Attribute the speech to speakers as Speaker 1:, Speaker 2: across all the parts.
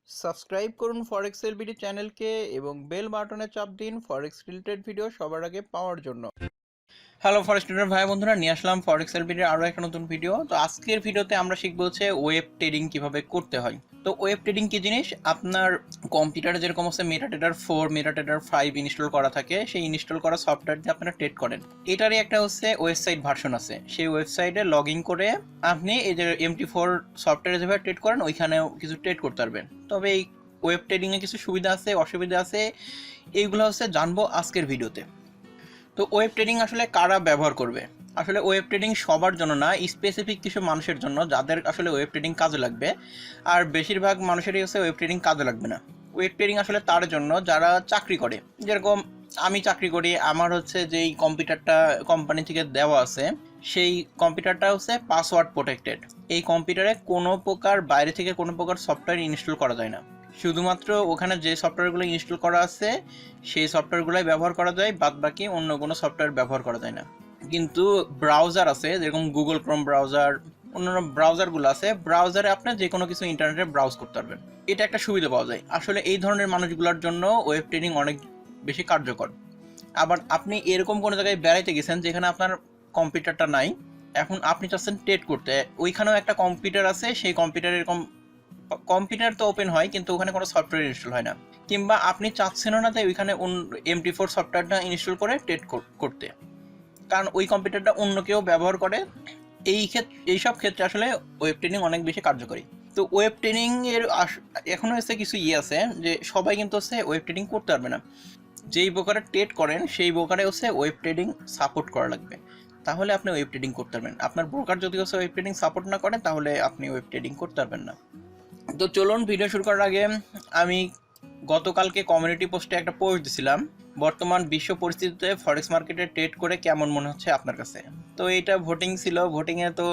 Speaker 1: Subscribe করুন ফরেক্স LBD চ্যানেলকে এবং বেল বাটনে চাপ দিন ফরেক্স রিলেটেড ভিডিও সবার আগে পাওয়ার জন্য। হ্যালো ফরেক্স ট্রেডার ভাই বন্ধুরা, নিয়ে আসলাম ফরেক্স এলবিডির আরও একটা নতুন ভিডিও। তো আজকের ভিডিওতে আমরা শিখবো হচ্ছে ওয়েব ট্রেডিং কিভাবে করতে হয়। তো ওয়েব ট্রেডিং কি জিনিস, আপনার কম্পিউটারে যেরকম হচ্ছে মেটাট্রেডার 4 মেটাট্রেডার 5 ইনস্টল করা থাকে, সেই ইনস্টল করা সফটওয়্যার দিয়ে আপনারা ট্রেড করেন। এটারই একটা হচ্ছে ওয়েবসাইট ভার্সন আছে, সেই ওয়েবসাইটে লগ ইন করে আপনি এই যে MT4 সফটওয়্যারে যেভাবে ট্রেড করেন ওইখানেও কিছু ট্রেড করতে পারবেন। তবে এই ওয়েব ট্রেডিংয়ে কিছু সুবিধা আছে, অসুবিধা আছে, এইগুলো হচ্ছে জানবো আজকের ভিডিওতে। তো ওয়েব ট্রেডিং আসলে কারা ব্যবহার করবে? আসলে ওয়েব ট্রেডিং সবার জন্য না, স্পেসিফিক কিছু মানুষের জন্য যাদের আসলে ওয়েব ট্রেডিং কাজে লাগবে। আর বেশিরভাগ মানুষেরই হচ্ছে ওয়েব ট্রেডিং কাজে লাগবে না। ওয়েব ট্রেডিং আসলে তার জন্য যারা চাকরি করে, যেরকম আমি চাকরি করি, আমার হচ্ছে যেই কম্পিউটারটা কোম্পানি থেকে দেওয়া আছে সেই কম্পিউটারটা হচ্ছে পাসওয়ার্ড প্রোটেক্টেড। এই কম্পিউটারে কোনো প্রকার বাইরে থেকে কোনো প্রকার সফটওয়্যার ইনস্টল করা যায় না, শুধুমাত্র ওখানে যে সফটওয়্যারগুলো ইনস্টল করা আছে সেই সফটওয়্যারগুলোই ব্যবহার করা যায়, বাদ বাকি অন্য কোনো সফটওয়্যার ব্যবহার করা যায় না। কিন্তু ব্রাউজার আছে, যেরকম গুগল ক্রোম ব্রাউজার, অন্যান্য ব্রাউজারগুলো আছে, ব্রাউজারে আপনি যে কোনো কিছু ইন্টারনেটে ব্রাউজ করতে পারবেন। এটা একটা সুবিধা পাওয়া যায়। আসলে এই ধরনের মানুষগুলোর জন্য ওয়েব ট্রেডিং অনেক বেশি কার্যকর। আবার আপনি এরকম কোনো জায়গায় বেড়াইতে গেছেন যেখানে আপনার কম্পিউটারটা নাই, এখন আপনি চাচ্ছেন ট্রেড করতে, ওইখানেও একটা কম্পিউটার আছে, সেই কম্পিউটারে এরকম কম্পিউটার তো ওপেন হয় কিন্তু ওখানে কোনো সফটওয়্যার ইনস্টল হয় না, কিংবা আপনি চাচ্ছেনও না তাই ওইখানে MT4 সফটওয়্যারটা ইনস্টল করে ট্রেড করতে, কারণ ওই কম্পিউটারটা অন্য কেউ ব্যবহার করে। এইসব ক্ষেত্রে আসলে ওয়েব ট্রেডিং অনেক বেশি কার্যকরী। তো ওয়েব ট্রেডিং এর এখনও হচ্ছে কিছু আছে যে সবাই কিন্তু হচ্ছে ওয়েব ট্রেডিং করতে পারবে না। যেই ব্রোকারে ট্রেড করেন সেই ব্রোকারে হচ্ছে ওয়েব ট্রেডিং সাপোর্ট করা লাগবে, তাহলে আপনি ওয়েব ট্রেডিং করতে পারবেন। আপনার ব্রোকার যদি হচ্ছে ওয়েব ট্রেডিং সাপোর্ট না করে তাহলে আপনি ওয়েব ট্রেডিং করতে পারবেন না। তো চলুন, ভিডিও শুরু করার আগে আমি গতকালকে কমিউনিটি পোস্টে একটা পোস্ট দিছিলাম, বর্তমান বিশ্ব পরিস্থিতিতে ফরেক্স মার্কেটে ট্রেড করে কেমন মনে হচ্ছে আপনার কাছে। তো এটা ভোটিং ছিল, ভোটিংয়ে তো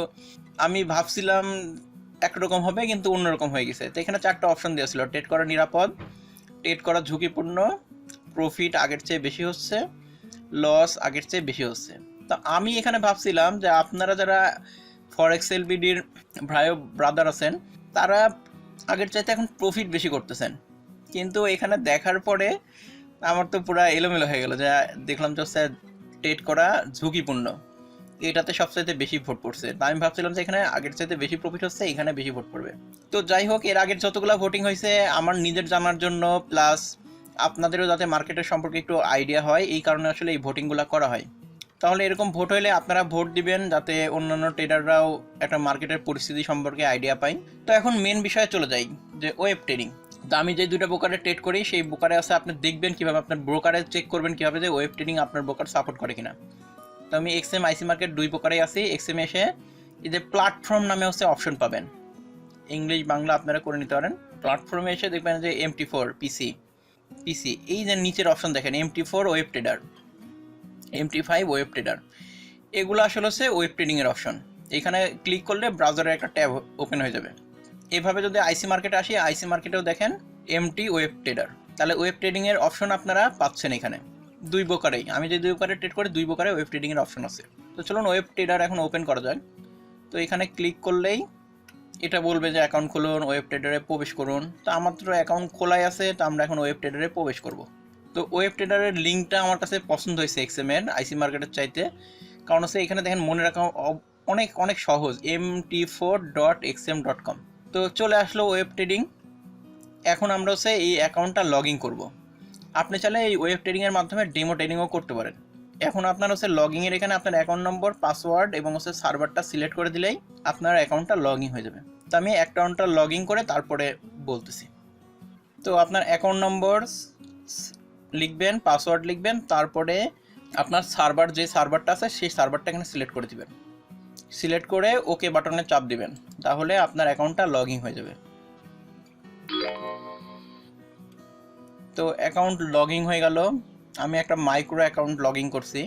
Speaker 1: আমি ভাবছিলাম একরকম হবে কিন্তু অন্যরকম হয়ে গেছে। তো এখানে 4টা অপশন দেওয়া ছিল: ট্রেড করা নিরাপদ, ট্রেড করা ঝুঁকিপূর্ণ, প্রফিট আগের চেয়ে বেশি হচ্ছে, লস আগের চেয়ে বেশি হচ্ছে। তো আমি এখানে ভাবছিলাম যে আপনারা যারা ফরেক্স এলবিডির ভাই ব্রাদার আছেন তারা আগের চাইতে এখন প্রফিট বেশি করতেছেন, কিন্তু এখানে দেখার পরে আমার তো পুরো এলোমেলো হয়ে গেল, যে দেখলাম যে ট্রেড করা ঝুঁকিপূর্ণ, এটাতে সবচাইতে বেশি ভোট পড়ছে। তা আমি ভাবছিলাম যে এখানে আগের চাইতে বেশি প্রফিট হচ্ছে, এখানে বেশি ভোট পড়বে। তো যাই হোক, এর আগের যতগুলো ভোটিং হয়েছে আমার নিজের জানার জন্য, প্লাস আপনাদেরও যাতে মার্কেটের সম্পর্কে একটু আইডিয়া হয়, এই কারণে আসলে এই ভোটিংগুলো করা হয়। তাহলে এরকম ভোট হলে আপনারা ভোট দিবেন যাতে অন্যান্য ট্রেডাররাও একটা মার্কেটের পরিস্থিতি সম্পর্কে আইডিয়া পায়। তো এখন মেন বিষয়ে চলে যাই, যে ওয়েব ট্রেডিং। তো আমি যে 2টা ব্রোকারে ট্রেড করি, সেই ব্রোকারে আছে আপনি দেখবেন কীভাবে আপনার ব্রোকারে চেক করবেন কীভাবে যে ওয়েব ট্রেডিং আপনার ব্রোকার সাপোর্ট করে কিনা। তো আমি XM IC মার্কেট 2 প্রকারেই আছি। XM এসে এই যে প্ল্যাটফর্ম নামে হচ্ছে অপশন পাবেন, ইংলিশ বাংলা আপনারা করে নিতে পারেন। প্ল্যাটফর্মে এসে দেখবেন যে MT4 পিসি, এই যে নিচের অপশন দেখেন MT4 web tedder, MT5 web tedder, এগুলো আসলে হচ্ছে ওয়েব ট্রেডিংয়ের অপশন। এখানে ক্লিক করলে ব্রাউজারের একটা ট্যাব ওপেন হয়ে যাবে। এভাবে যদি IC মার্কেটে আসি, IC মার্কেটেও দেখেন MT ওয়েব ট্রেডার, তাহলে ওয়েব ট্রেডিংয়ের অপশন আপনারা পাচ্ছেন এখানে 2 প্রকারেই। আমি যে 2 প্রকারে ট্রেড করি, 2 প্রকারে ওয়েব ট্রেডিংয়ের অপশন আছে। তো চলুন ওয়েব ট্রেডার এখন ওপেন করা যাক। তো এখানে ক্লিক করলেই এটা বলবে যে অ্যাকাউন্ট খুলুন, ওয়েব ট্রেডারে প্রবেশ করুন। তো আমার তো অ্যাকাউন্ট খোলাই আছে, তো আমরা এখন ওয়েব ট্রেডারে প্রবেশ করব। তো ওয়েব ট্রেডারের লিঙ্কটা আমার কাছে পছন্দ হয়েছে XM এর IC মার্কেটের চাইতে, কারণ হচ্ছে এখানে দেখেন মনে রাখা অনেক অনেক সহজ, mt4.xm.com। তো চলে আসলো ওয়েব ট্রেডিং। এখন আমরা হচ্ছে এই অ্যাকাউন্টটা লগ ইন করবো। আপনি চাইলে এই ওয়েব ট্রেডিংয়ের মাধ্যমে ডেমো ট্রেডিংও করতে পারেন। এখন আপনার হচ্ছে লগ ইনের এখানে আপনার অ্যাকাউন্ট নম্বর, পাসওয়ার্ড এবং হচ্ছে সার্ভারটা সিলেক্ট করে দিলেই আপনার অ্যাকাউন্টটা লগ ইন হয়ে যাবে। তো আমি অ্যাকাউন্টটা লগ ইন করে তারপরে বলতেছি। তো আপনার অ্যাকাউন্ট নম্বর লিখবেন, পাসওয়ার্ড লিখবেন, তারপরে আপনার সার্ভার যে সার্ভারটা আছে সেই সার্ভারটা এখানে সিলেক্ট করে দিবেন। সিলেক্ট করে ওকে বাটনে চাপ দিবেন, তাহলে আপনার অ্যাকাউন্টটা লগ ইন হয়ে যাবে। তো অ্যাকাউন্ট লগ ইন হয়ে গেল। আমি একটা মাইক্রো অ্যাকাউন্ট লগ ইন করছি।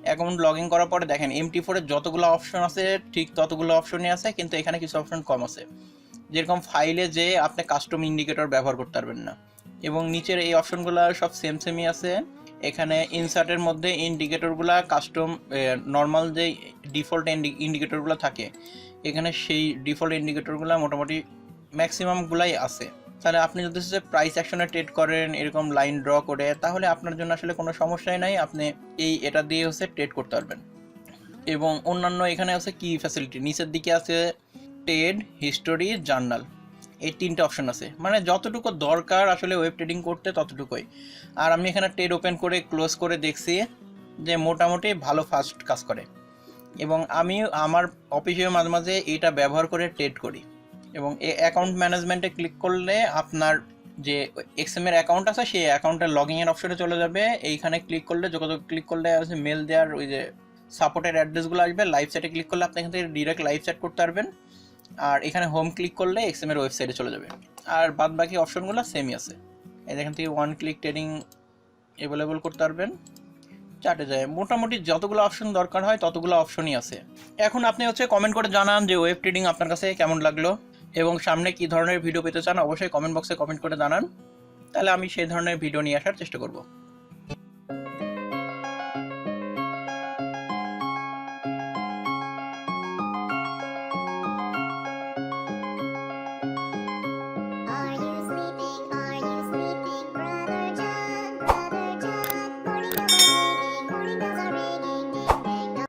Speaker 1: অ্যাকাউন্ট লগ ইন করার পরে দেখেন MT4 এর যতগুলো অপশন আছে ঠিক ততগুলো অপশনই আছে, কিন্তু এখানে কিছু অপশন কম আছে। যেরকম ফাইলে যে আপনি কাস্টম ইন্ডিকেটর ব্যবহার করতে পারবেন না, এবং নিচের এই অপশনগুলো সব সেমই আছে। এখানে ইনসার্টের মধ্যে ইন্ডিকেটরগুলো কাস্টম, নর্মাল যে ডিফল্ট ইন্ডিকেটরগুলো থাকে এখানে সেই ডিফল্ট ইন্ডিকেটরগুলো মোটামুটি ম্যাক্সিমামগুলাই আছে। তাহলে আপনি যদি হচ্ছে প্রাইস অ্যাকশনে ট্রেড করেন এরকম লাইন ড্র করে, তাহলে আপনার জন্য আসলে কোনো সমস্যাই নাই, আপনি এটা দিয়ে হচ্ছে ট্রেড করতে পারবেন। এবং অন্যান্য এখানে আছে কি ফ্যাসিলিটি, নিচের দিকে আছে ট্রেড হিস্টোরি, জার্নাল, এই 3টে অপশন আছে, মানে যতটুকু দরকার আসলে ওয়েব ট্রেডিং করতে ততটুকুই। আর আমি এখানে ট্রেড ওপেন করে ক্লোজ করে দেখছি যে মোটামুটি ভালো ফাস্ট কাজ করে, এবং আমি আমার অফিসে মাঝে মাঝে এটা ব্যবহার করে ট্রেড করি। এবং এই অ্যাকাউন্ট ম্যানেজমেন্টে ক্লিক করলে আপনার যে এক্সএম এর অ্যাকাউন্ট আছে সেই অ্যাকাউন্টের লগইন এর অপশনে চলে যাবে। এইখানে ক্লিক করলে, যোগাযোগ ক্লিক করলে আছে মেল দেওয়ার ওই যে সাপোর্টের অ্যাড্রেসগুলো আসবে। লাইভ চ্যাটে ক্লিক করলে আপনি এখান থেকে ডিরেক্ট লাইভ চ্যাট করতে পারবেন। আর এখানে হোম ক্লিক করলে এক্সএম এর ওয়েবসাইটে চলে যাবে। আর বাদ বাকি অপশনগুলো সেমই আছে। এখান থেকে ওয়ান ক্লিক ট্রেডিং অ্যাভেলেবল করতে পারবেন। চার্টে যায় মোটামুটি যতগুলো অপশন দরকার হয় ততগুলো অপশনই আছে। এখন আপনি হচ্ছে কমেন্ট করে জানান যে ওয়েব ট্রেডিং আপনার কাছে কেমন লাগলো, এবং সামনে কী ধরনের ভিডিও পেতে চান অবশ্যই কমেন্ট বক্সে কমেন্ট করে জানান, তাহলে আমি সেই ধরনের ভিডিও নিয়ে আসার চেষ্টা করব।